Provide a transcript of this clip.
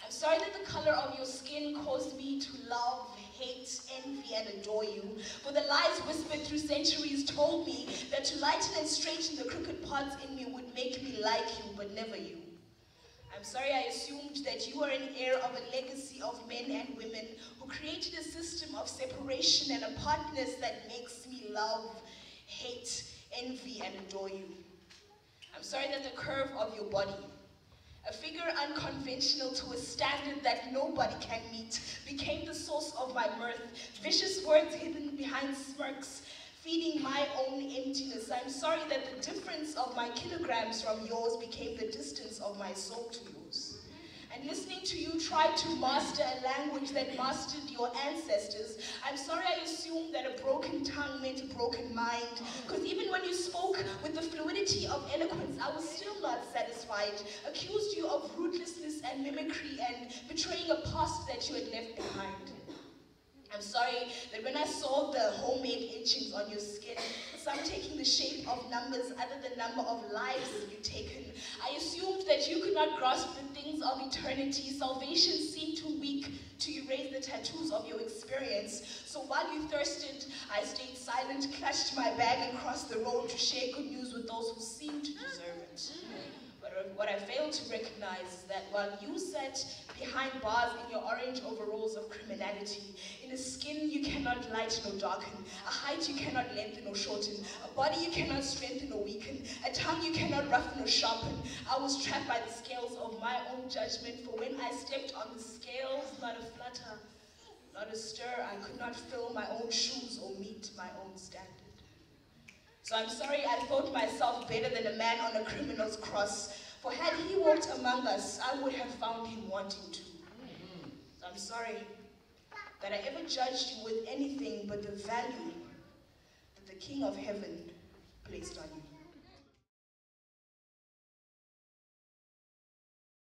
I'm sorry that the color of your skin caused me to love, hate, envy, and adore you. For the lies whispered through centuries told me that to lighten and straighten the crooked parts in me would make me like you, but never you. I'm sorry I assumed that you are an heir of a legacy of men and women who created a system of separation and apartness that makes me love, hate, envy, and adore you. I'm sorry that the curve of your body, a figure unconventional to a standard that nobody can meet, became the source of my mirth, vicious words hidden behind smirks, feeding my own emptiness. I'm sorry that the difference of my kilograms from yours became the distance of my soul to yours. And listening to you try to master a language that mastered your ancestors, I'm sorry I assumed that a broken tongue meant a broken mind, because even when you spoke with the fluidity of eloquence, I was still not satisfied, accused you of rootlessness and mimicry and betraying a past that you had left behind. I'm sorry that when I saw the homemade etchings on your skin, some taking the shape of numbers other than number of lives you've taken, I assumed that you could not grasp the things of eternity. Salvation seemed too weak to erase the tattoos of your experience. So while you thirsted, I stayed silent, clutched my bag and crossed the road to share good news with those who seemed to deserve it. But what I failed to recognize is that while you sat behind bars in your orange overalls of criminality, in a skin you cannot lighten or darken, a height you cannot lengthen or shorten, a body you cannot strengthen or weaken, a tongue you cannot roughen or sharpen, I was trapped by the scales of my own judgment, for when I stepped on the scales, not a flutter, not a stir, I could not fill my own shoes or meet my own standard. So I'm sorry I thought myself better than a man on a criminal's cross, for had he walked among us, I would have found him wanting to. So I'm sorry that I ever judged you with anything but the value that the King of Heaven placed on you.